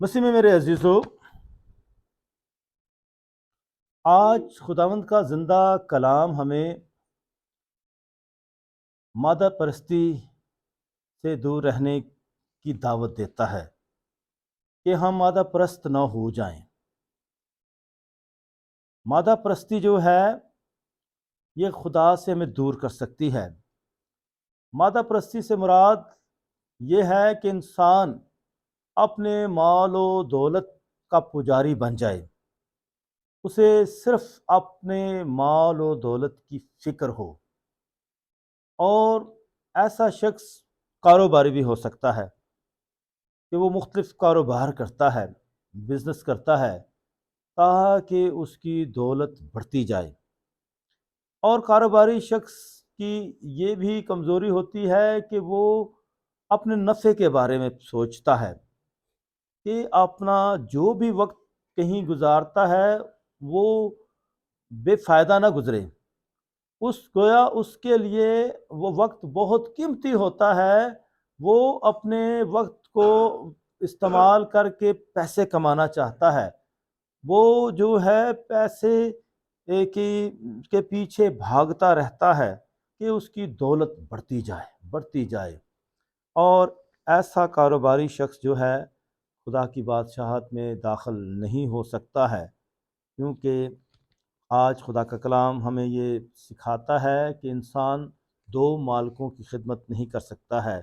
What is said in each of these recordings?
مسیح میں میرے عزیزو، آج خداوند کا زندہ کلام ہمیں مادہ پرستی سے دور رہنے کی دعوت دیتا ہے کہ ہم مادہ پرست نہ ہو جائیں۔ مادہ پرستی جو ہے یہ خدا سے ہمیں دور کر سکتی ہے۔ مادہ پرستی سے مراد یہ ہے کہ انسان اپنے مال و دولت کا پجاری بن جائے، اسے صرف اپنے مال و دولت کی فکر ہو، اور ایسا شخص کاروباری بھی ہو سکتا ہے کہ وہ مختلف کاروبار کرتا ہے، بزنس کرتا ہے تاکہ اس کی دولت بڑھتی جائے۔ اور کاروباری شخص کی یہ بھی کمزوری ہوتی ہے کہ وہ اپنے نفع کے بارے میں سوچتا ہے کہ اپنا جو بھی وقت کہیں گزارتا ہے وہ بے فائدہ نہ گزرے۔ گویا اس کے لیے وہ وقت بہت قیمتی ہوتا ہے، وہ اپنے وقت کو استعمال کر کے پیسے کمانا چاہتا ہے، وہ جو ہے پیسے کے پیچھے بھاگتا رہتا ہے کہ اس کی دولت بڑھتی جائے۔ اور ایسا کاروباری شخص جو ہے خدا کی بادشاہت میں داخل نہیں ہو سکتا ہے، کیونکہ آج خدا کا کلام ہمیں یہ سکھاتا ہے کہ انسان دو مالکوں کی خدمت نہیں کر سکتا ہے،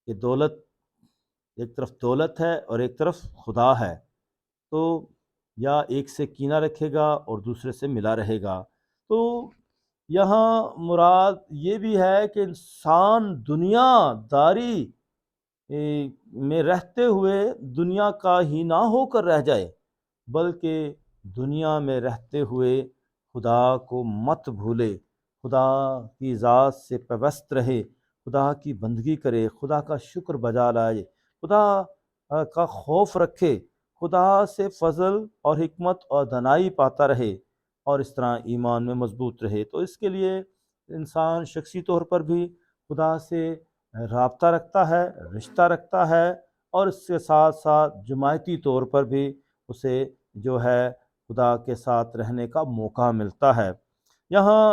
کہ ایک طرف دولت ہے اور ایک طرف خدا ہے، تو یا ایک سے کینہ رکھے گا اور دوسرے سے ملا رہے گا۔ تو یہاں مراد یہ بھی ہے کہ انسان دنیا داری میں رہتے ہوئے دنیا کا ہی نہ ہو کر رہ جائے، بلکہ دنیا میں رہتے ہوئے خدا کو مت بھولے، خدا کی ذات سے پیوست رہے، خدا کی بندگی کرے، خدا کا شکر بجا لائے، خدا کا خوف رکھے، خدا سے فضل اور حکمت اور دانائی پاتا رہے، اور اس طرح ایمان میں مضبوط رہے۔ تو اس کے لیے انسان شخصی طور پر بھی خدا سے رابطہ رکھتا ہے، رشتہ رکھتا ہے، اور اس کے ساتھ ساتھ جماعتی طور پر بھی اسے جو ہے خدا کے ساتھ رہنے کا موقع ملتا ہے۔ یہاں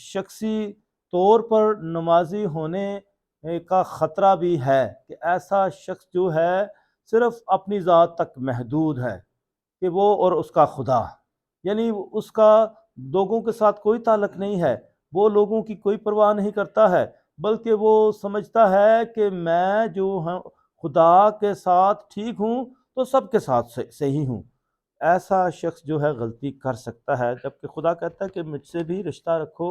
شخصی طور پر نمازی ہونے کا خطرہ بھی ہے کہ ایسا شخص جو ہے صرف اپنی ذات تک محدود ہے، کہ وہ اور اس کا خدا، یعنی اس کا لوگوں کے ساتھ کوئی تعلق نہیں ہے، وہ لوگوں کی کوئی پرواہ نہیں کرتا ہے، بلکہ وہ سمجھتا ہے کہ میں جو ہوں خدا کے ساتھ ٹھیک ہوں تو سب کے ساتھ صحیح ہوں۔ ایسا شخص جو ہے غلطی کر سکتا ہے، جبکہ خدا کہتا ہے کہ مجھ سے بھی رشتہ رکھو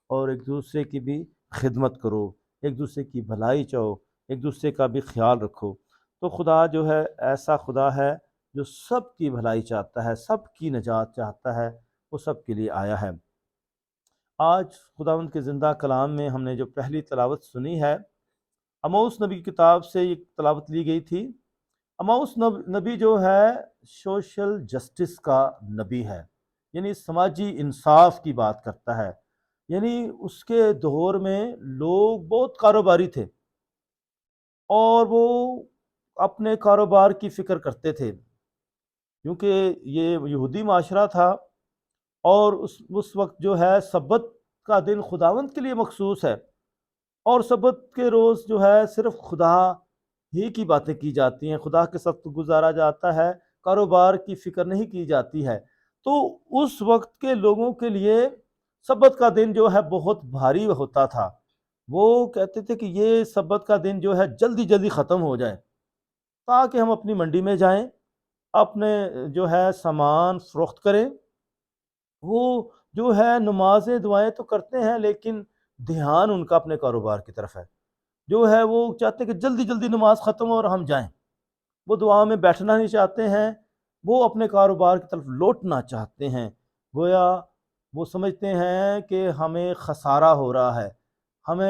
اور ایک دوسرے کی بھی خدمت کرو، ایک دوسرے کی بھلائی چاہو، ایک دوسرے کا بھی خیال رکھو۔ تو خدا جو ہے ایسا خدا ہے جو سب کی بھلائی چاہتا ہے، سب کی نجات چاہتا ہے، وہ سب کے لیے آیا ہے۔ آج خداوند کے زندہ کلام میں ہم نے جو پہلی تلاوت سنی ہے، اموس نبی کی کتاب سے یہ تلاوت لی گئی تھی۔ اموس نبی جو ہے سوشل جسٹس کا نبی ہے، یعنی سماجی انصاف کی بات کرتا ہے۔ یعنی اس کے دور میں لوگ بہت کاروباری تھے، اور وہ اپنے کاروبار کی فکر کرتے تھے، کیونکہ یہ یہودی معاشرہ تھا، اور اس وقت جو ہے سبت کا دن خداوند کے لیے مخصوص ہے، اور سبت کے روز جو ہے صرف خدا ہی کی باتیں کی جاتی ہیں، خدا کے ساتھ گزارا جاتا ہے، کاروبار کی فکر نہیں کی جاتی ہے۔ تو اس وقت کے لوگوں کے لیے سبت کا دن جو ہے بہت بھاری ہوتا تھا، وہ کہتے تھے کہ یہ سبت کا دن جو ہے جلدی جلدی ختم ہو جائے تاکہ ہم اپنی منڈی میں جائیں، اپنے جو ہے سامان فروخت کریں۔ وہ جو ہے نمازیں دعائیں تو کرتے ہیں، لیکن دھیان ان کا اپنے کاروبار کی طرف ہے، جو ہے وہ چاہتے ہیں کہ جلدی جلدی نماز ختم ہو اور ہم جائیں۔ وہ دعا میں بیٹھنا نہیں چاہتے ہیں، وہ اپنے کاروبار کی طرف لوٹنا چاہتے ہیں۔ گویا وہ سمجھتے ہیں کہ ہمیں خسارہ ہو رہا ہے،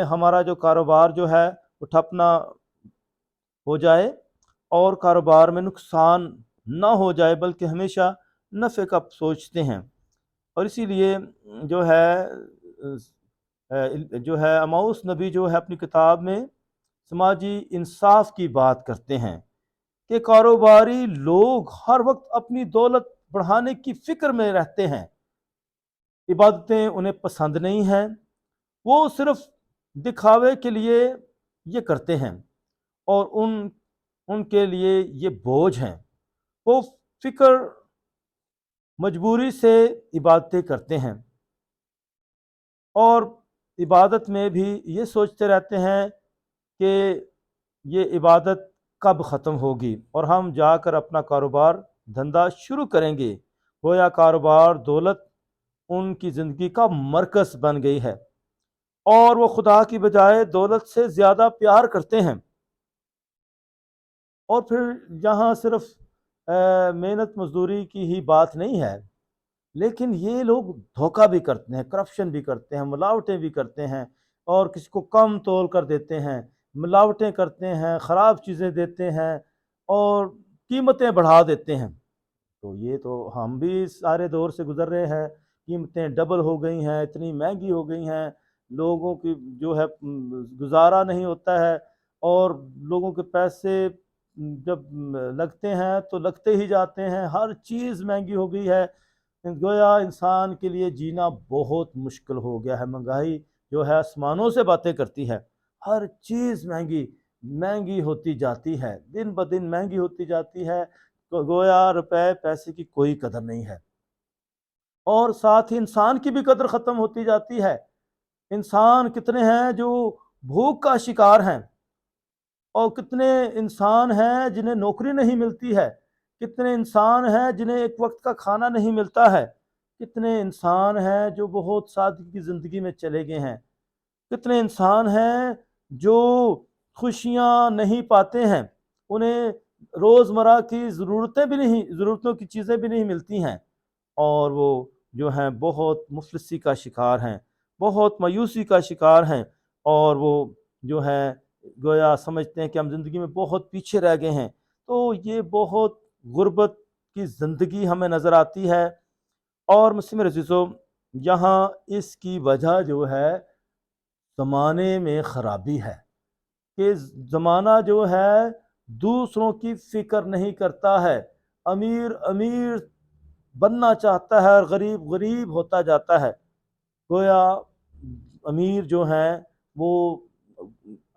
ہمارا جو کاروبار جو ہے وہ ٹھپنا ہو جائے، اور کاروبار میں نقصان نہ ہو جائے، بلکہ ہمیشہ نفع کا سوچتے ہیں۔ اور اسی لیے جو ہے اموس نبی جو ہے اپنی کتاب میں سماجی انصاف کی بات کرتے ہیں کہ کاروباری لوگ ہر وقت اپنی دولت بڑھانے کی فکر میں رہتے ہیں، عبادتیں انہیں پسند نہیں ہیں، وہ صرف دکھاوے کے لیے یہ کرتے ہیں، اور ان کے لیے یہ بوجھ ہیں۔ وہ فکر مجبوری سے عبادتیں کرتے ہیں، اور عبادت میں بھی یہ سوچتے رہتے ہیں کہ یہ عبادت کب ختم ہوگی اور ہم جا کر اپنا کاروبار دھندا شروع کریں گے۔ گویا کاروبار دولت ان کی زندگی کا مرکز بن گئی ہے، اور وہ خدا کی بجائے دولت سے زیادہ پیار کرتے ہیں۔ اور پھر یہاں صرف محنت مزدوری کی ہی بات نہیں ہے، لیکن یہ لوگ دھوکہ بھی کرتے ہیں، کرپشن بھی کرتے ہیں، ملاوٹیں بھی کرتے ہیں، اور کسی کو کم تول کر دیتے ہیں، ملاوٹیں کرتے ہیں، خراب چیزیں دیتے ہیں، اور قیمتیں بڑھا دیتے ہیں۔ تو یہ تو ہم بھی سارے دور سے گزر رہے ہیں، قیمتیں ڈبل ہو گئی ہیں، اتنی مہنگی ہو گئی ہیں، لوگوں کی جو ہے گزارا نہیں ہوتا ہے، اور لوگوں کے پیسے جب لگتے ہیں تو لگتے ہی جاتے ہیں، ہر چیز مہنگی ہو گئی ہے۔ گویا انسان کے لیے جینا بہت مشکل ہو گیا ہے، مہنگائی جو ہے آسمانوں سے باتیں کرتی ہے، ہر چیز مہنگی مہنگی ہوتی جاتی ہے، دن بدن مہنگی ہوتی جاتی ہے، تو گویا روپے پیسے کی کوئی قدر نہیں ہے، اور ساتھ ہی انسان کی بھی قدر ختم ہوتی جاتی ہے۔ انسان کتنے ہیں جو بھوک کا شکار ہیں، اور کتنے انسان ہیں جنہیں نوکری نہیں ملتی ہے، کتنے انسان ہیں جنہیں ایک وقت کا کھانا نہیں ملتا ہے، کتنے انسان ہیں جو بہت سادگی کی زندگی میں چلے گئے ہیں، کتنے انسان ہیں جو خوشیاں نہیں پاتے ہیں، انہیں روزمرہ کی ضرورتوں کی چیزیں بھی نہیں ملتی ہیں، اور وہ جو ہیں بہت مفلسی کا شکار ہیں، بہت مایوسی کا شکار ہیں، اور وہ جو ہے گویا سمجھتے ہیں کہ ہم زندگی میں بہت پیچھے رہ گئے ہیں۔ تو یہ بہت غربت کی زندگی ہمیں نظر آتی ہے، اور مسلم عزیزو، یہاں اس کی وجہ جو ہے زمانے میں خرابی ہے، کہ زمانہ جو ہے دوسروں کی فکر نہیں کرتا ہے، امیر امیر بننا چاہتا ہے اور غریب غریب ہوتا جاتا ہے۔ گویا امیر جو ہیں وہ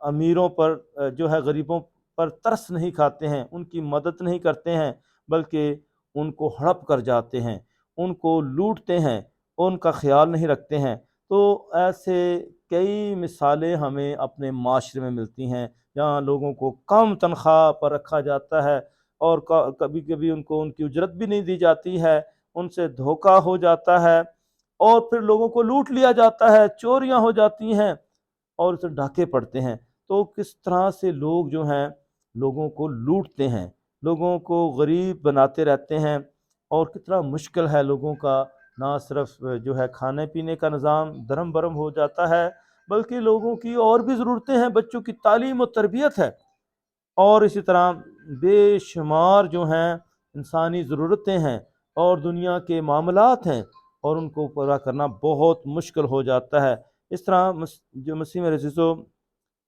امیروں پر جو ہے غریبوں پر ترس نہیں کھاتے ہیں، ان کی مدد نہیں کرتے ہیں، بلکہ ان کو ہڑپ کر جاتے ہیں، ان کو لوٹتے ہیں، ان کا خیال نہیں رکھتے ہیں۔ تو ایسے کئی مثالیں ہمیں اپنے معاشرے میں ملتی ہیں، جہاں لوگوں کو کم تنخواہ پر رکھا جاتا ہے، اور کبھی کبھی ان کو ان کی اجرت بھی نہیں دی جاتی ہے، ان سے دھوکہ ہو جاتا ہے، اور پھر لوگوں کو لوٹ لیا جاتا ہے، چوریاں ہو جاتی ہیں، اور اسے ڈاکے پڑتے ہیں۔ تو کس طرح سے لوگ جو ہیں لوگوں کو لوٹتے ہیں، لوگوں کو غریب بناتے رہتے ہیں، اور کتنا مشکل ہے لوگوں کا نہ صرف جو ہے کھانے پینے کا نظام درم برم ہو جاتا ہے، بلکہ لوگوں کی اور بھی ضرورتیں ہیں، بچوں کی تعلیم و تربیت ہے، اور اسی طرح بے شمار جو ہیں انسانی ضرورتیں ہیں اور دنیا کے معاملات ہیں، اور ان کو پورا کرنا بہت مشکل ہو جاتا ہے۔ اس طرح جو مسیح میں عزیزو،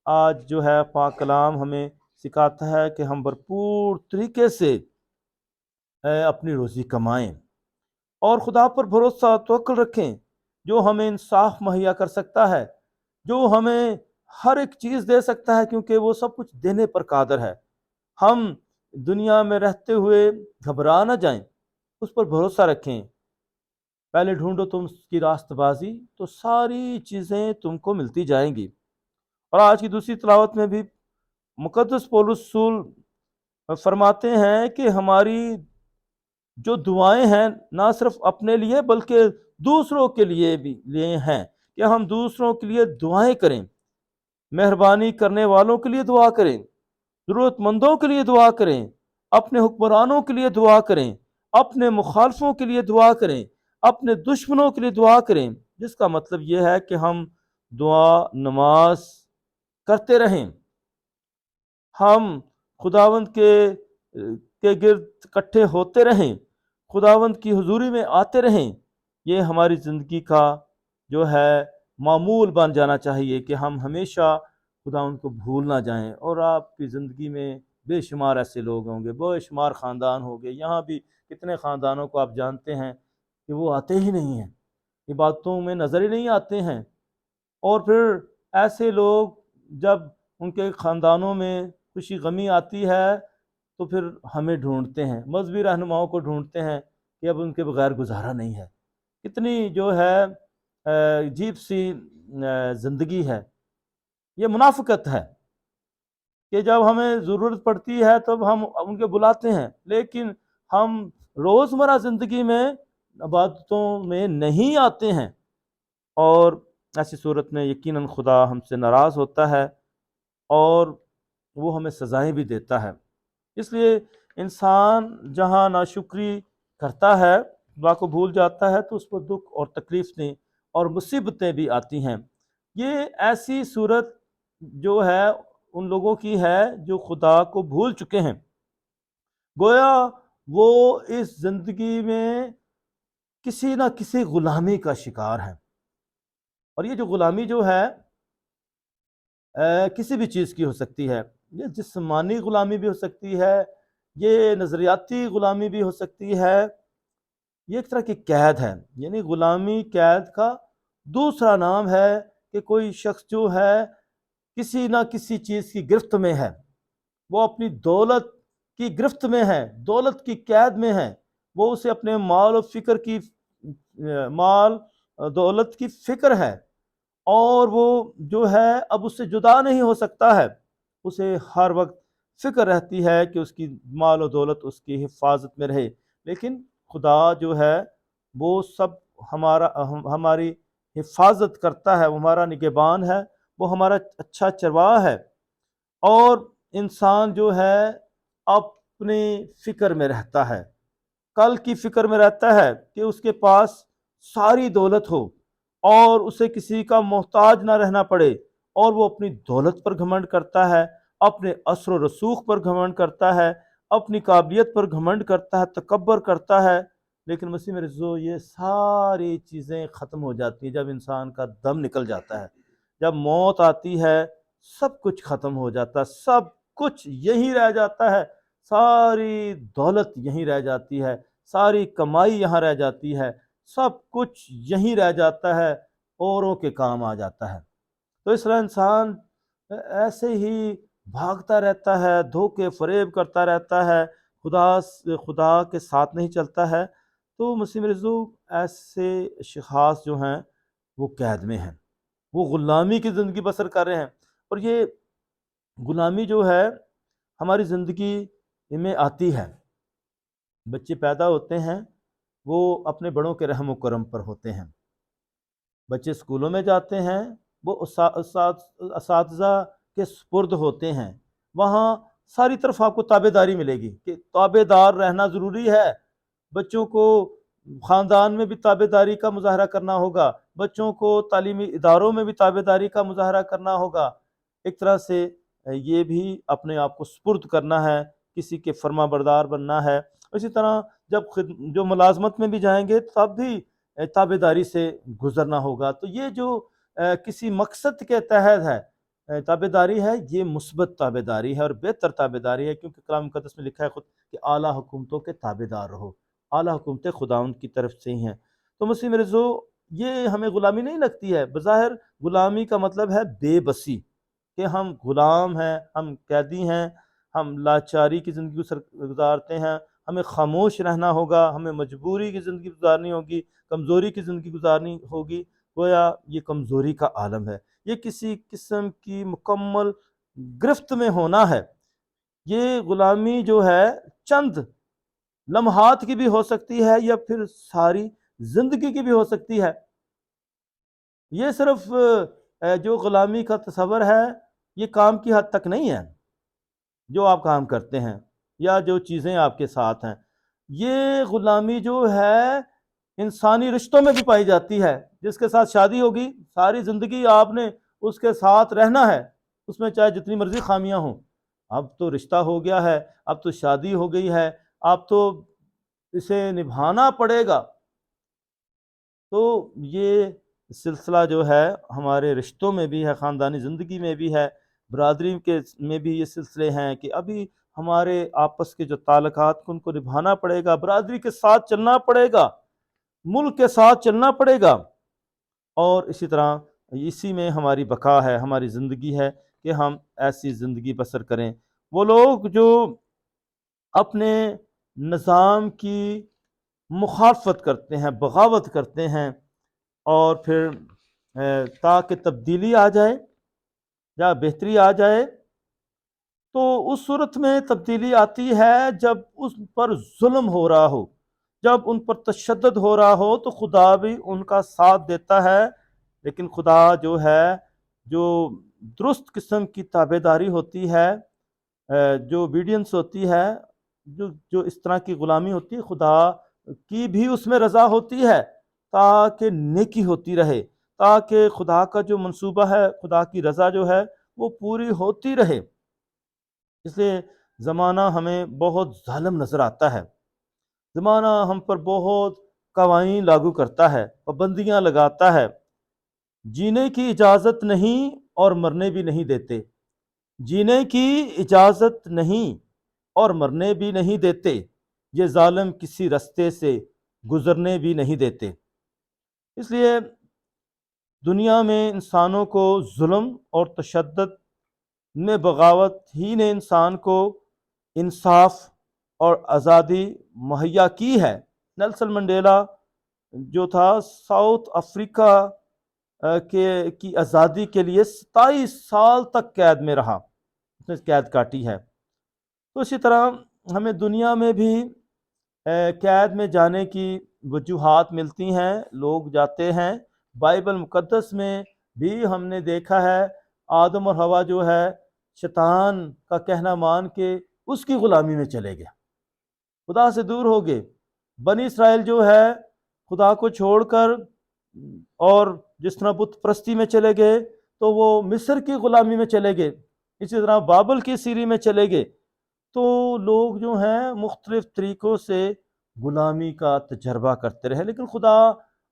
آج جو ہے پاک کلام ہمیں سکھاتا ہے کہ ہم بھرپور طریقے سے اپنی روزی کمائیں، اور خدا پر بھروسہ توکل رکھیں، جو ہمیں انصاف مہیا کر سکتا ہے، جو ہمیں ہر ایک چیز دے سکتا ہے، کیونکہ وہ سب کچھ دینے پر قادر ہے۔ ہم دنیا میں رہتے ہوئے گھبرا نہ جائیں، اس پر بھروسہ رکھیں۔ پہلے ڈھونڈو تم اس کی راست بازی، تو ساری چیزیں تم کو ملتی جائیں گی۔ اور آج کی دوسری تلاوت میں بھی مقدس پولس رسول فرماتے ہیں کہ ہماری جو دعائیں ہیں نہ صرف اپنے لیے بلکہ دوسروں کے لیے بھی لیے ہیں، کہ ہم دوسروں کے لیے دعائیں کریں، مہربانی کرنے والوں کے لیے دعا کریں، ضرورت مندوں کے لیے دعا کریں، اپنے حکمرانوں کے لیے دعا کریں، اپنے مخالفوں کے لیے دعا کریں، اپنے دشمنوں کے لیے دعا کریں، جس کا مطلب یہ ہے کہ ہم دعا نماز کرتے رہیں، ہم خداوند کے گرد اکٹھے ہوتے رہیں، خداوند کی حضوری میں آتے رہیں۔ یہ ہماری زندگی کا جو ہے معمول بن جانا چاہیے کہ ہم ہمیشہ خداوند کو بھول نہ جائیں، اور آپ کی زندگی میں بے شمار ایسے لوگ ہوں گے، بے شمار خاندان ہوں گے، یہاں بھی کتنے خاندانوں کو آپ جانتے ہیں کہ وہ آتے ہی نہیں ہیں، عبادتوں میں نظر ہی نہیں آتے ہیں۔ اور پھر ایسے لوگ جب ان کے خاندانوں میں خوشی غمی آتی ہے تو پھر ہمیں ڈھونڈتے ہیں، مذہبی رہنماؤں کو ڈھونڈتے ہیں کہ اب ان کے بغیر گزارا نہیں ہے۔ کتنی جو ہے عجیب سی زندگی ہے، یہ منافقت ہے کہ جب ہمیں ضرورت پڑتی ہے تب ہم ان کے بلاتے ہیں، لیکن ہم روزمرہ زندگی میں عبادتوں میں نہیں آتے ہیں، اور ایسی صورت میں یقیناً خدا ہم سے ناراض ہوتا ہے اور وہ ہمیں سزائیں بھی دیتا ہے۔ اس لیے انسان جہاں ناشکری کرتا ہے، خدا کو بھول جاتا ہے، تو اس پر دکھ اور تکلیفیں اور مصیبتیں بھی آتی ہیں۔ یہ ایسی صورت جو ہے ان لوگوں کی ہے جو خدا کو بھول چکے ہیں، گویا وہ اس زندگی میں کسی نہ کسی غلامی کا شکار ہے۔ اور یہ جو غلامی جو ہے کسی بھی چیز کی ہو سکتی ہے، یہ جسمانی غلامی بھی ہو سکتی ہے، یہ نظریاتی غلامی بھی ہو سکتی ہے، یہ ایک طرح کی قید ہے۔ یعنی غلامی قید کا دوسرا نام ہے کہ کوئی شخص جو ہے کسی نہ کسی چیز کی گرفت میں ہے، وہ اپنی دولت کی گرفت میں ہے، دولت کی قید میں ہے، وہ اسے اپنے مال و فکر کی مال دولت کی فکر ہے، اور وہ جو ہے اب اس سے جدا نہیں ہو سکتا ہے، اسے ہر وقت فکر رہتی ہے کہ اس کی مال و دولت اس کی حفاظت میں رہے۔ لیکن خدا جو ہے وہ سب ہماری حفاظت کرتا ہے، وہ ہمارا نگہبان ہے، وہ ہمارا اچھا چرواہا ہے، اور انسان جو ہے اپنی فکر میں رہتا ہے، کل کی فکر میں رہتا ہے کہ اس کے پاس ساری دولت ہو اور اسے کسی کا محتاج نہ رہنا پڑے، اور وہ اپنی دولت پر گھمنڈ کرتا ہے، اپنے اثر و رسوخ پر گھمنڈ کرتا ہے، اپنی قابلیت پر گھمنڈ کرتا ہے، تکبر کرتا ہے۔ لیکن مسیح میرے عزیزو، یہ ساری چیزیں ختم ہو جاتی ہیں جب انسان کا دم نکل جاتا ہے، جب موت آتی ہے، سب کچھ ختم ہو جاتا ہے، سب کچھ یہی رہ جاتا ہے، ساری دولت یہیں رہ جاتی ہے، ساری کمائی یہاں رہ جاتی ہے، سب کچھ یہیں رہ جاتا ہے، اوروں کے کام آ جاتا ہے۔ تو اس طرح انسان ایسے ہی بھاگتا رہتا ہے، دھوکے فریب کرتا رہتا ہے، خدا کے ساتھ نہیں چلتا ہے۔ تو مسیح میرے عزیزو، ایسے اشخاص جو ہیں وہ قید میں ہیں، وہ غلامی کی زندگی بسر کر رہے ہیں، اور یہ غلامی جو ہے ہماری زندگی میں آتی ہے۔ بچے پیدا ہوتے ہیں، وہ اپنے بڑوں کے رحم و کرم پر ہوتے ہیں، بچے اسکولوں میں جاتے ہیں، وہ اساتذہ کے سپرد ہوتے ہیں، وہاں ساری طرف آپ کو تابع داری ملے گی کہ تابع دار رہنا ضروری ہے۔ بچوں کو خاندان میں بھی تابع داری کا مظاہرہ کرنا ہوگا، بچوں کو تعلیمی اداروں میں بھی تابع داری کا مظاہرہ کرنا ہوگا، ایک طرح سے یہ بھی اپنے آپ کو سپرد کرنا ہے، کسی کے فرما بردار بننا ہے۔ اسی طرح جب جو ملازمت میں بھی جائیں گے تب بھی تابع داری سے گزرنا ہوگا۔ تو یہ جو کسی مقصد کے تحت ہے تابع داری ہے، یہ مثبت تابع داری ہے اور بہتر تابع داری ہے، کیونکہ کلام مقدس میں لکھا ہے خود کہ اعلیٰ حکومتوں کے تابع دار رہو۔ اعلیٰ حکومتیں خداوند کی طرف سے ہی ہیں۔ تو مسیح میرے جو یہ ہمیں غلامی نہیں لگتی ہے، بظاہر غلامی کا مطلب ہے بے بسی، کہ ہم غلام ہیں، ہم قیدی ہیں، ہم لاچاری کی زندگی گزارتے ہیں، ہمیں خاموش رہنا ہوگا، ہمیں مجبوری کی زندگی گزارنی ہوگی، کمزوری کی زندگی گزارنی ہوگی۔ گویا یہ کمزوری کا عالم ہے، یہ کسی قسم کی مکمل گرفت میں ہونا ہے۔ یہ غلامی جو ہے چند لمحات کی بھی ہو سکتی ہے یا پھر ساری زندگی کی بھی ہو سکتی ہے۔ یہ صرف جو غلامی کا تصور ہے، یہ کام کی حد تک نہیں ہے جو آپ کام کرتے ہیں یا جو چیزیں آپ کے ساتھ ہیں۔ یہ غلامی جو ہے انسانی رشتوں میں بھی پائی جاتی ہے۔ جس کے ساتھ شادی ہوگی، ساری زندگی آپ نے اس کے ساتھ رہنا ہے، اس میں چاہے جتنی مرضی خامیاں ہوں۔ اب تو رشتہ ہو گیا ہے، اب تو شادی ہو گئی ہے، اب تو اسے نبھانا پڑے گا۔ تو یہ سلسلہ جو ہے ہمارے رشتوں میں بھی ہے، خاندانی زندگی میں بھی ہے، برادری میں بھی یہ سلسلے ہیں کہ ابھی ہمارے آپس کے جو تعلقات ان کو نبھانا پڑے گا، برادری کے ساتھ چلنا پڑے گا، ملک کے ساتھ چلنا پڑے گا، اور اسی طرح اسی میں ہماری بقا ہے، ہماری زندگی ہے کہ ہم ایسی زندگی بسر کریں۔ وہ لوگ جو اپنے نظام کی مخالفت کرتے ہیں، بغاوت کرتے ہیں، اور پھر تاکہ تبدیلی آ جائے یا بہتری آ جائے، تو اس صورت میں تبدیلی آتی ہے جب اس پر ظلم ہو رہا ہو، جب ان پر تشدد ہو رہا ہو، تو خدا بھی ان کا ساتھ دیتا ہے۔ لیکن خدا جو ہے، جو درست قسم کی تابعداری ہوتی ہے، جو اوبیڈینس ہوتی ہے، جو اس طرح کی غلامی ہوتی ہے، خدا کی بھی اس میں رضا ہوتی ہے، تاکہ نیکی ہوتی رہے، تاکہ خدا کا جو منصوبہ ہے، خدا کی رضا جو ہے وہ پوری ہوتی رہے۔ اس لیے زمانہ ہمیں بہت ظالم نظر آتا ہے، زمانہ ہم پر بہت قوانین لاگو کرتا ہے، پابندیاں لگاتا ہے، جینے کی اجازت نہیں اور مرنے بھی نہیں دیتے، جینے کی اجازت نہیں اور مرنے بھی نہیں دیتے، یہ ظالم کسی رستے سے گزرنے بھی نہیں دیتے۔ اس لیے دنیا میں انسانوں کو ظلم اور تشدد میں بغاوت ہی نے انسان کو انصاف اور آزادی مہیا کی ہے۔ نیلسن منڈیلا جو تھا، ساؤتھ افریقہ کی آزادی کے لیے 27 سال تک قید میں رہا، اس نے قید کاٹی ہے۔ تو اسی طرح ہمیں دنیا میں بھی قید میں جانے کی وجوہات ملتی ہیں، لوگ جاتے ہیں۔ بائبل مقدس میں بھی ہم نے دیکھا ہے، آدم اور حوا جو ہے شیطان کا کہنا مان کے اس کی غلامی میں چلے گئے، خدا سے دور ہو گئے۔ بنی اسرائیل جو ہے خدا کو چھوڑ کر اور جس طرح بت پرستی میں چلے گئے، تو وہ مصر کی غلامی میں چلے گئے، اسی طرح بابل کی سیری میں چلے گئے۔ تو لوگ جو ہیں مختلف طریقوں سے غلامی کا تجربہ کرتے رہے، لیکن خدا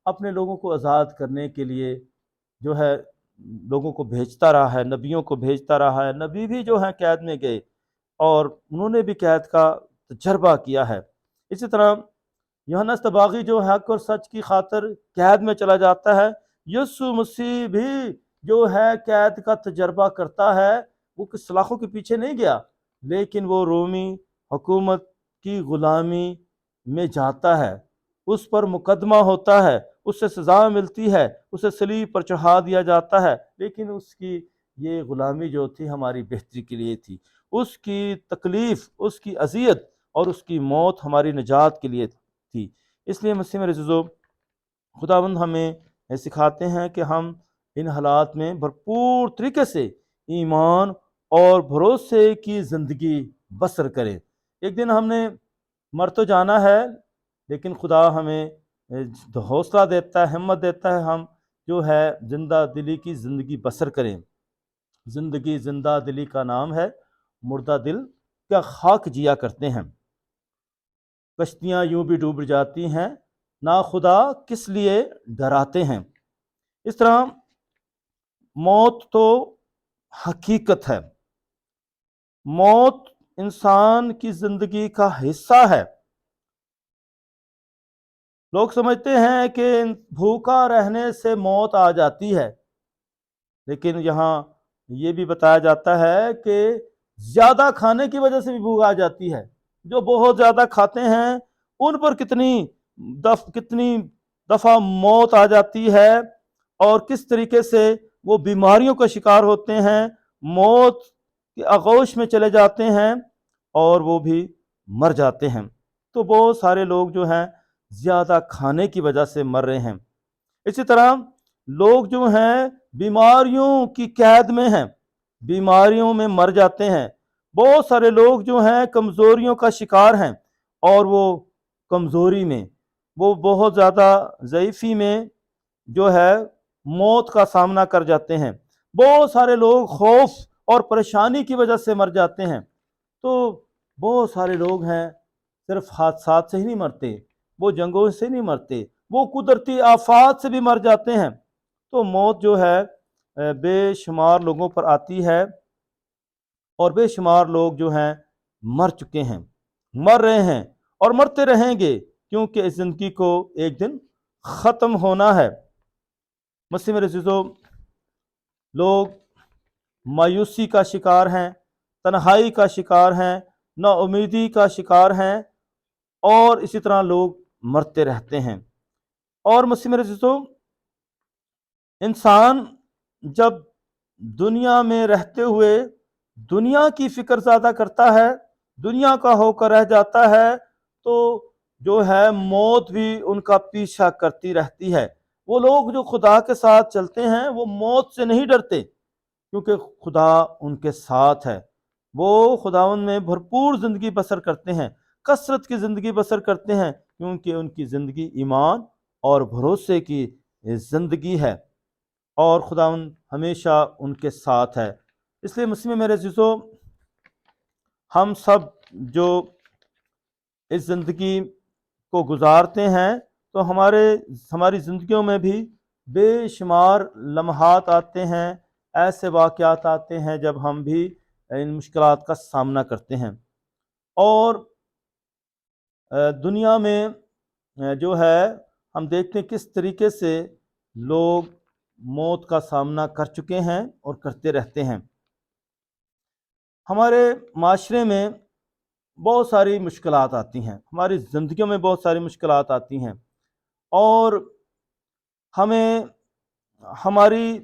اپنے لوگوں کو آزاد کرنے کے لیے جو ہے لوگوں کو بھیجتا رہا ہے، نبیوں کو بھیجتا رہا ہے۔ نبی بھی جو ہیں قید میں گئے اور انہوں نے بھی قید کا تجربہ کیا ہے۔ اسی طرح یوحنا طباغی جو حق اور سچ کی خاطر قید میں چلا جاتا ہے، یسوع مسیح بھی جو ہے قید کا تجربہ کرتا ہے۔ وہ کس سلاخوں کے پیچھے نہیں گیا، لیکن وہ رومی حکومت کی غلامی میں جاتا ہے، اس پر مقدمہ ہوتا ہے، اسے سزا ملتی ہے، اسے صلیب پر چڑھا دیا جاتا ہے، لیکن اس کی یہ غلامی جو تھی ہماری بہتری کے لیے تھی، اس کی تکلیف، اس کی اذیت اور اس کی موت ہماری نجات کے لیے تھی۔ اس لیے مسیح میرے عزیزو، خداوند ہمیں سکھاتے ہیں کہ ہم ان حالات میں بھرپور طریقے سے ایمان اور بھروسے کی زندگی بسر کریں۔ ایک دن ہم نے مر تو جانا ہے، لیکن خدا ہمیں حوصلہ دیتا ہے، ہمت دیتا ہے، ہم جو ہے زندہ دلی کی زندگی بسر کریں۔ زندگی زندہ دلی کا نام ہے، مردہ دل کیا خاک جیا کرتے ہیں۔ کشتیاں یوں بھی ڈوب جاتی ہیں، نا خدا کس لیے ڈراتے ہیں۔ اس طرح موت تو حقیقت ہے، موت انسان کی زندگی کا حصہ ہے۔ لوگ سمجھتے ہیں کہ بھوکا رہنے سے موت آ جاتی ہے، لیکن یہاں یہ بھی بتایا جاتا ہے کہ زیادہ کھانے کی وجہ سے بھی بھوک آ جاتی ہے۔ جو بہت زیادہ کھاتے ہیں ان پر کتنی دفعہ موت آ جاتی ہے، اور کس طریقے سے وہ بیماریوں کا شکار ہوتے ہیں، موت کے آغوش میں چلے جاتے ہیں اور وہ بھی مر جاتے ہیں۔ تو بہت سارے لوگ جو ہیں زیادہ کھانے کی وجہ سے مر رہے ہیں۔ اسی طرح لوگ جو ہیں بیماریوں کی قید میں ہیں، بیماریوں میں مر جاتے ہیں۔ بہت سارے لوگ جو ہیں کمزوریوں کا شکار ہیں، اور وہ کمزوری میں، وہ بہت زیادہ ضعیفی میں جو ہے موت کا سامنا کر جاتے ہیں۔ بہت سارے لوگ خوف اور پریشانی کی وجہ سے مر جاتے ہیں۔ تو بہت سارے لوگ ہیں صرف حادثات سے ہی نہیں مرتے، وہ جنگوں سے نہیں مرتے، وہ قدرتی آفات سے بھی مر جاتے ہیں۔ تو موت جو ہے بے شمار لوگوں پر آتی ہے، اور بے شمار لوگ جو ہیں مر چکے ہیں، مر رہے ہیں اور مرتے رہیں گے، کیونکہ اس زندگی کو ایک دن ختم ہونا ہے۔ مسیح میرے عزیزو، لوگ مایوسی کا شکار ہیں، تنہائی کا شکار ہیں، نا امیدی کا شکار ہیں، اور اسی طرح لوگ مرتے رہتے ہیں۔ اور مسیح میرے عزیزو، انسان جب دنیا میں رہتے ہوئے دنیا کی فکر زیادہ کرتا ہے، دنیا کا ہو کر رہ جاتا ہے، تو جو ہے موت بھی ان کا پیچھا کرتی رہتی ہے۔ وہ لوگ جو خدا کے ساتھ چلتے ہیں وہ موت سے نہیں ڈرتے، کیونکہ خدا ان کے ساتھ ہے۔ وہ خداوند میں بھرپور زندگی بسر کرتے ہیں، کثرت کی زندگی بسر کرتے ہیں، کیونکہ ان کی زندگی ایمان اور بھروسے کی زندگی ہے، اور خداوند ہمیشہ ان کے ساتھ ہے۔ اس لیے مسیح میں میرے عزیزو، ہم سب جو اس زندگی کو گزارتے ہیں تو ہماری زندگیوں میں بھی بے شمار لمحات آتے ہیں، ایسے واقعات آتے ہیں جب ہم بھی ان مشکلات کا سامنا کرتے ہیں، اور دنیا میں جو ہے ہم دیکھتے ہیں کس طریقے سے لوگ موت کا سامنا کر چکے ہیں اور کرتے رہتے ہیں۔ ہمارے معاشرے میں بہت ساری مشکلات آتی ہیں، ہماری زندگیوں میں بہت ساری مشکلات آتی ہیں، اور ہمیں ہماری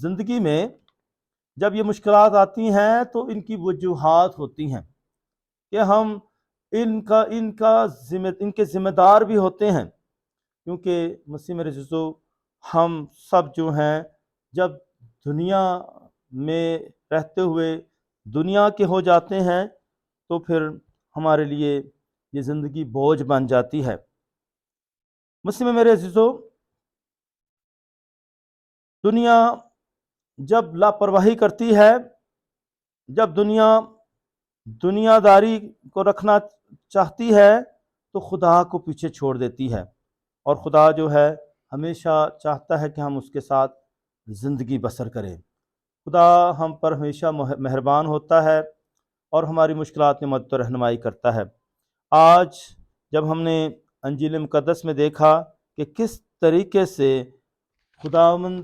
زندگی میں جب یہ مشکلات آتی ہیں تو ان کی وجوہات ہوتی ہیں کہ ہم ان کے ذمہ دار بھی ہوتے ہیں، کیونکہ مسیح میرے عزیزو، ہم سب جو ہیں جب دنیا میں رہتے ہوئے دنیا کے ہو جاتے ہیں تو پھر ہمارے لیے یہ زندگی بوجھ بن جاتی ہے۔ مسیح میں میرے عزیزو، دنیا جب لاپرواہی کرتی ہے، جب دنیا داری کو رکھنا چاہتی ہے تو خدا کو پیچھے چھوڑ دیتی ہے، اور خدا جو ہے ہمیشہ چاہتا ہے کہ ہم اس کے ساتھ زندگی بسر کریں۔ خدا ہم پر ہمیشہ مہربان ہوتا ہے اور ہماری مشکلات میں مدد و رہنمائی کرتا ہے۔ آج جب ہم نے انجیل مقدس میں دیکھا کہ کس طریقے سے خداوند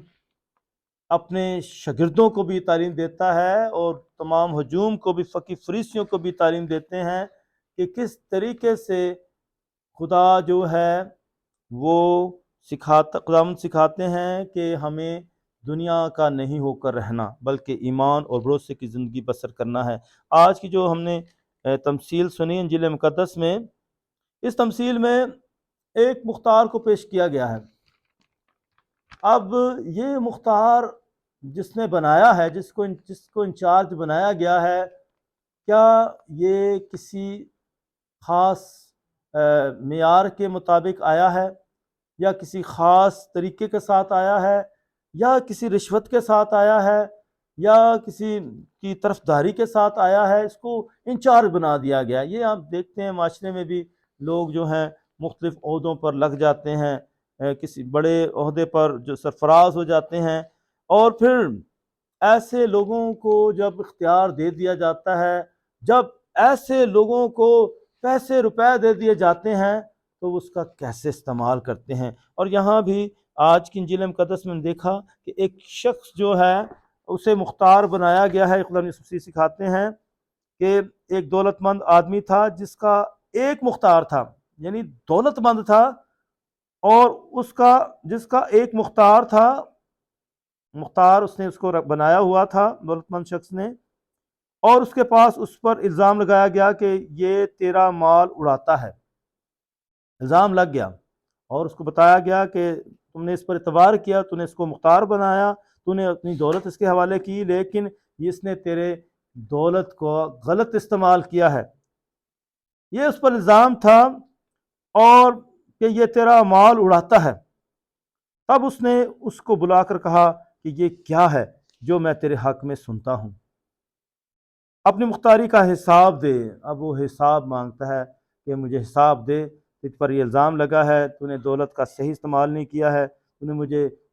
اپنے شاگردوں کو بھی تعلیم دیتا ہے اور تمام ہجوم کو بھی، فقی فریسیوں کو بھی تعلیم دیتے ہیں کہ کس طریقے سے خدا جو ہے وہ خداوند سکھاتے ہیں کہ ہمیں دنیا کا نہیں ہو کر رہنا، بلکہ ایمان اور بھروسے کی زندگی بسر کرنا ہے۔ آج کی جو ہم نے تمثیل سنی انجیل مقدس میں، اس تمثیل میں ایک مختار کو پیش کیا گیا ہے۔ اب یہ مختار جس نے بنایا ہے، جس کو انچارج بنایا گیا ہے، کیا یہ کسی خاص معیار کے مطابق آیا ہے، یا کسی خاص طریقے کے ساتھ آیا ہے، یا کسی رشوت کے ساتھ آیا ہے، یا کسی کی طرفداری کے ساتھ آیا ہے؟ اس کو انچارج بنا دیا گیا۔ یہ آپ دیکھتے ہیں معاشرے میں بھی لوگ جو ہیں مختلف عہدوں پر لگ جاتے ہیں، کسی بڑے عہدے پر جو سرفراز ہو جاتے ہیں، اور پھر ایسے لوگوں کو جب اختیار دے دیا جاتا ہے، جب ایسے لوگوں کو پیسے روپے دے دیے جاتے ہیں، تو اس کا کیسے استعمال کرتے ہیں۔ اور یہاں بھی آج کی انجیل مقدس میں دیکھا کہ ایک شخص جو ہے اسے مختار بنایا گیا ہے۔ خدا یسوع مسیح سکھاتے ہیں کہ ایک دولت مند آدمی تھا جس کا ایک مختار تھا، یعنی دولت مند تھا، اور جس کا ایک مختار تھا، اس نے اس کو بنایا ہوا تھا، دولت مند شخص نے، اور اس کے پاس اس پر الزام لگایا گیا کہ یہ تیرا مال اڑاتا ہے۔ الزام لگ گیا اور اس کو بتایا گیا کہ تم نے اس پر اعتبار کیا، تو نے اس کو مختار بنایا، تو نے اپنی دولت اس کے حوالے کی، لیکن اس نے تیرے دولت کو غلط استعمال کیا ہے۔ یہ اس پر الزام تھا، اور کہ یہ تیرا مال اڑاتا ہے۔ تب اس نے اس کو بلا کر کہا کہ یہ کیا ہے جو میں تیرے حق میں سنتا ہوں؟ اپنی مختاری کا حساب دے۔ اب وہ حساب مانگتا ہے کہ مجھے حساب دے، تجھ پر یہ الزام لگا ہے، تو نے دولت کا صحیح استعمال نہیں کیا ہے، تو نے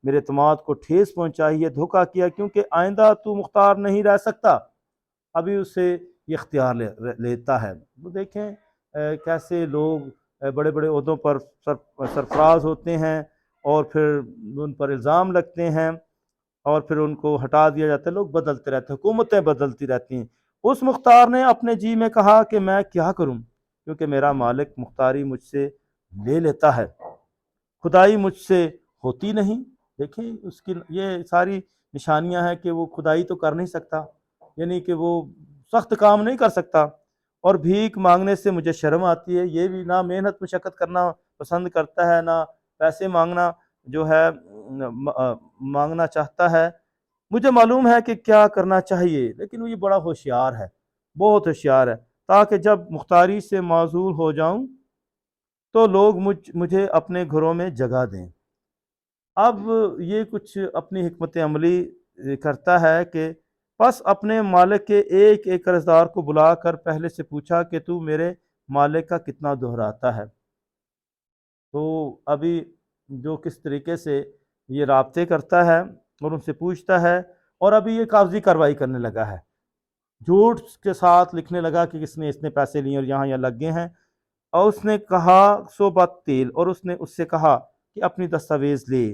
میرے اعتماد کو ٹھیس پہنچائی ہے، دھوکہ کیا، کیونکہ آئندہ تو مختار نہیں رہ سکتا۔ ابھی اسے یہ اختیار لیتا ہے۔ وہ دیکھیں کیسے لوگ بڑے بڑے عہدوں پر سرفراز ہوتے ہیں اور پھر ان پر الزام لگتے ہیں اور پھر ان کو ہٹا دیا جاتا ہے، لوگ بدلتے رہتے ہیں، حکومتیں بدلتی رہتی ہیں۔ اس مختار نے اپنے جی میں کہا کہ میں کیا کروں، کیونکہ میرا مالک مختاری مجھ سے لے لیتا ہے، خدائی مجھ سے ہوتی نہیں۔ دیکھیں اس کی یہ ساری نشانیاں ہیں کہ وہ خدائی تو کر نہیں سکتا، یعنی کہ وہ سخت کام نہیں کر سکتا، اور بھیک مانگنے سے مجھے شرم آتی ہے۔ یہ بھی نہ محنت مشقت کرنا پسند کرتا ہے، نہ پیسے مانگنا جو ہے مانگنا چاہتا ہے۔ مجھے معلوم ہے کہ کیا کرنا چاہیے، لیکن وہ یہ بڑا ہوشیار ہے، بہت ہوشیار ہے، تاکہ جب مختاری سے معزول ہو جاؤں تو لوگ مجھے اپنے گھروں میں جگہ دیں۔ اب یہ کچھ اپنی حکمت عملی کرتا ہے کہ پس اپنے مالک کے ایک ایک قرض دار کو بلا کر پہلے سے پوچھا کہ تو میرے مالک کا کتنا دہراتا ہے۔ تو ابھی جو کس طریقے سے یہ رابطے کرتا ہے اور ان سے پوچھتا ہے، اور ابھی یہ کاغذی کارروائی کرنے لگا ہے، جھوٹ کے ساتھ لکھنے لگا کہ کس نے اتنے پیسے لیے اور یہاں لگ گئے ہیں۔ اور اس نے کہا 100 بات تیل، اور اس نے اس سے کہا کہ اپنی دستاویز لے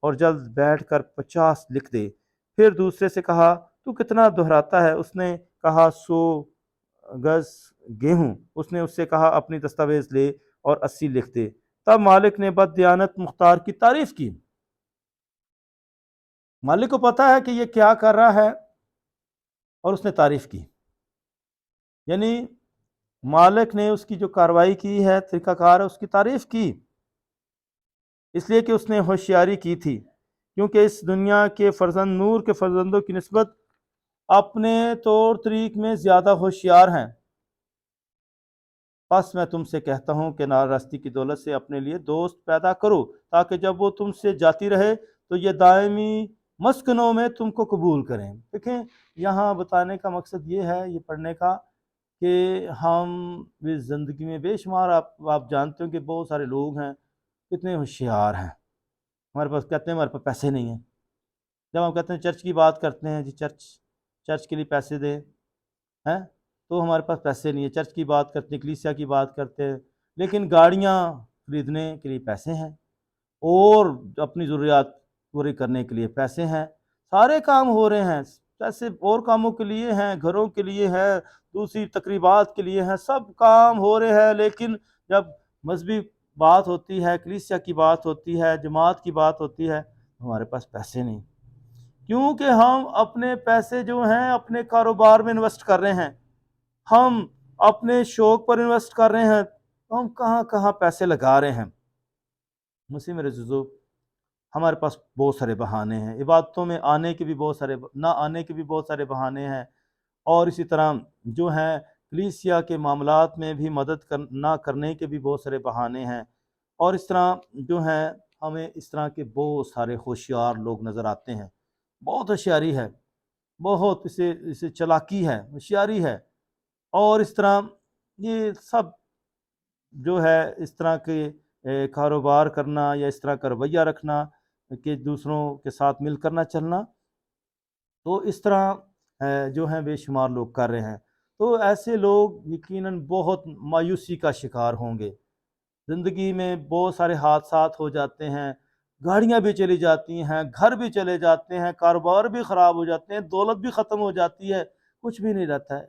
اور جلد بیٹھ کر 50 لکھ دے۔ پھر دوسرے سے کہا تو کتنا دہراتا ہے؟ اس نے کہا 100 گز گیہوں۔ اس نے اس سے کہا اپنی دستاویز لے اور 80 لکھ دے۔ تب مالک نے بددیانت مختار کی تعریف کی۔ مالک کو پتا ہے کہ یہ کیا کر رہا ہے اور اس نے تعریف کی، یعنی مالک نے اس کی جو کارروائی کی ہے، طریقہ کار ہے، اس کی تعریف کی، اس لیے کہ اس نے ہوشیاری کی تھی، کیونکہ اس دنیا کے فرزند نور کے فرزندوں کی نسبت اپنے طور طریق میں زیادہ ہوشیار ہیں۔ پس میں تم سے کہتا ہوں کہ ناراستی کی دولت سے اپنے لیے دوست پیدا کرو، تاکہ جب وہ تم سے جاتی رہے تو یہ دائمی مسکنوں میں تم کو قبول کریں۔ دیکھیں یہاں بتانے کا مقصد یہ ہے، یہ پڑھنے کا، کہ ہم اس زندگی میں بے شمار آپ جانتے ہو کہ بہت سارے لوگ ہیں کتنے ہوشیار ہیں، ہمارے پاس کہتے ہیں ہمارے پاس پیسے نہیں ہیں۔ جب ہم کہتے ہیں چرچ کی بات کرتے ہیں، جی چرچ کے لیے پیسے دیں، ہیں تو ہمارے پاس پیسے نہیں ہیں۔ چرچ کی بات کرتے ہیں، کلیسیا کی بات کرتے ہیں، لیکن گاڑیاں خریدنے کے لیے پیسے ہیں، اور اپنی ضروریات پوری کرنے کے لیے پیسے ہیں، سارے کام ہو رہے ہیں، پیسے اور کاموں کے لیے ہیں، گھروں کے لیے ہے، دوسری تقریبات کے لیے ہیں، سب کام ہو رہے ہیں، لیکن جب مذہبی بات ہوتی ہے، کلیسیا کی بات ہوتی ہے، جماعت کی بات ہوتی ہے، ہمارے پاس پیسے نہیں، کیونکہ ہم اپنے پیسے جو ہیں اپنے کاروبار میں انویسٹ کر رہے ہیں، ہم اپنے شوق پر انویسٹ کر رہے ہیں، ہم کہاں کہاں پیسے لگا رہے ہیں۔ مسیح میرے عزیزو، ہمارے پاس بہت سارے بہانے ہیں، عبادتوں میں آنے کے بھی بہت سارے، نہ آنے کے بھی بہت سارے بہانے ہیں، اور اسی طرح جو ہیں کلیسیا کے معاملات میں بھی مدد نہ کرنے کے بھی بہت سارے بہانے ہیں، اور اس طرح جو ہیں ہمیں اس طرح کے بہت سارے ہوشیار لوگ نظر آتے ہیں۔ بہت ہوشیاری ہے، بہت اسے چلاکی ہے، ہوشیاری ہے، اور اس طرح یہ سب جو ہے اس طرح کے کاروبار کرنا یا اس طرح کا رویہ رکھنا کہ دوسروں کے ساتھ مل کر نہ چلنا، تو اس طرح جو ہیں بے شمار لوگ کر رہے ہیں۔ تو ایسے لوگ یقیناً بہت مایوسی کا شکار ہوں گے، زندگی میں بہت سارے حادثات ہو جاتے ہیں، گاڑیاں بھی چلی جاتی ہیں، گھر بھی چلے جاتے ہیں، کاروبار بھی خراب ہو جاتے ہیں، دولت بھی ختم ہو جاتی ہے، کچھ بھی نہیں رہتا ہے،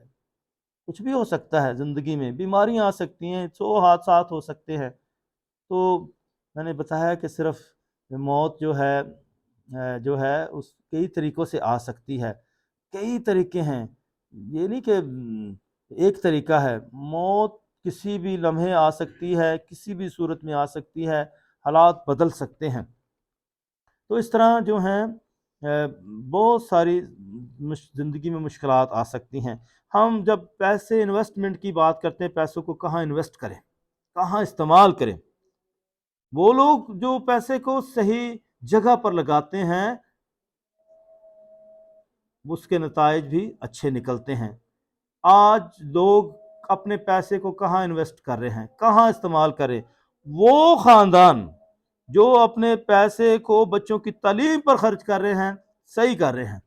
کچھ بھی ہو سکتا ہے زندگی میں، بیماریاں آ سکتی ہیں، 100 حادثات ہو سکتے ہیں۔ تو میں نے بتایا کہ صرف موت جو ہے اس کئی طریقوں سے آ سکتی ہے، کئی طریقے ہیں، یہ نہیں کہ ایک طریقہ ہے، موت کسی بھی لمحے آ سکتی ہے، کسی بھی صورت میں آ سکتی ہے، حالات بدل سکتے ہیں۔ تو اس طرح جو ہیں بہت ساری زندگی میں مشکلات آ سکتی ہیں۔ ہم جب پیسے انویسٹمنٹ کی بات کرتے ہیں، پیسوں کو کہاں انویسٹ کریں، کہاں استعمال کریں، وہ لوگ جو پیسے کو صحیح جگہ پر لگاتے ہیں اس کے نتائج بھی اچھے نکلتے ہیں۔ آج لوگ اپنے پیسے کو کہاں انویسٹ کر رہے ہیں، کہاں استعمال کریں؟ وہ خاندان جو اپنے پیسے کو بچوں کی تعلیم پر خرچ کر رہے ہیں، صحیح کر رہے ہیں،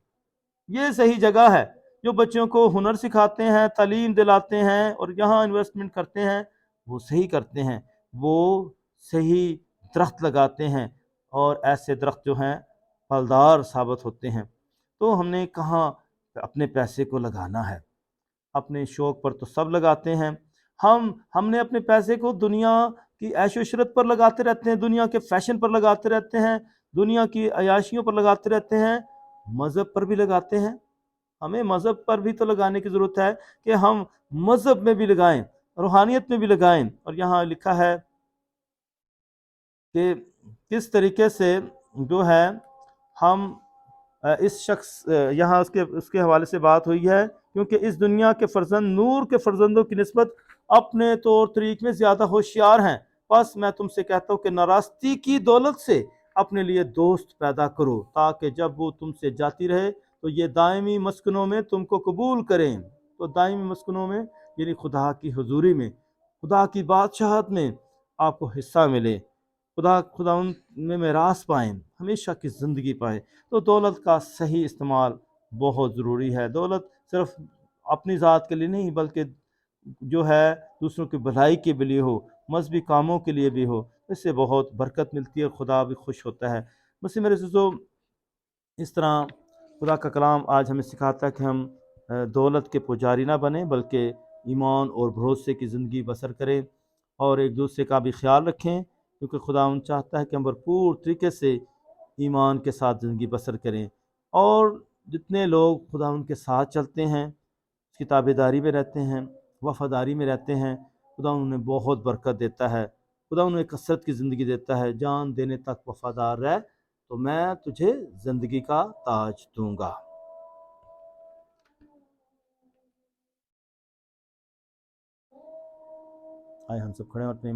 یہ صحیح جگہ ہے، جو بچوں کو ہنر سکھاتے ہیں، تعلیم دلاتے ہیں اور یہاں انویسٹمنٹ کرتے ہیں، وہ صحیح کرتے ہیں، وہ صحیح درخت لگاتے ہیں اور ایسے درخت جو ہیں پھلدار ثابت ہوتے ہیں۔ تو ہم نے کہاں اپنے پیسے کو لگانا ہے؟ اپنے شوق پر تو سب لگاتے ہیں، ہم نے اپنے پیسے کو دنیا کی عیش و عشرت پر لگاتے رہتے ہیں، دنیا کے فیشن پر لگاتے رہتے ہیں، دنیا کی عیاشیوں پر لگاتے رہتے ہیں، مذہب پر بھی لگاتے ہیں۔ ہمیں مذہب پر بھی تو لگانے کی ضرورت ہے کہ ہم مذہب میں بھی لگائیں، روحانیت میں بھی لگائیں۔ اور یہاں لکھا ہے کہ کس طریقے سے جو ہے ہم اس شخص یہاں اس کے حوالے سے بات ہوئی ہے، کیونکہ اس دنیا کے فرزند نور کے فرزندوں کی نسبت اپنے طور طریق میں زیادہ ہوشیار ہیں، بس میں تم سے کہتا ہوں کہ ناراستی کی دولت سے اپنے لیے دوست پیدا کرو، تاکہ جب وہ تم سے جاتی رہے تو یہ دائمی مسکنوں میں تم کو قبول کریں۔ تو دائمی مسکنوں میں یعنی خدا کی حضوری میں، خدا کی بادشاہت میں آپ کو حصہ ملے، خدا ان میں میراث پائیں، ہمیشہ کی زندگی پائیں۔ تو دولت کا صحیح استعمال بہت ضروری ہے۔ دولت صرف اپنی ذات کے لیے نہیں بلکہ جو ہے دوسروں کی بھلائی کے لیے ہو، مذہبی کاموں کے لیے بھی ہو، اس سے بہت برکت ملتی ہے، خدا بھی خوش ہوتا ہے۔ بس میرے عزیزو، اس طرح خدا کا کلام آج ہمیں سکھاتا ہے کہ ہم دولت کے پجاری نہ بنیں بلکہ ایمان اور بھروسے کی زندگی بسر کریں اور ایک دوسرے کا بھی خیال رکھیں، کیونکہ خدا چاہتا ہے کہ ہم بھرپور طریقے سے ایمان کے ساتھ زندگی بسر کریں، اور جتنے لوگ خدا ان کے ساتھ چلتے ہیں، اس کی تابعداری میں رہتے ہیں، وفاداری میں رہتے ہیں، خدا انہیں بہت برکت دیتا ہے، خدا انہیں کثرت کی زندگی دیتا ہے۔ جان دینے تک وفادار رہ تو میں تجھے زندگی کا تاج دوں گا۔ آئے ہم سب کھڑے ہیں اپنے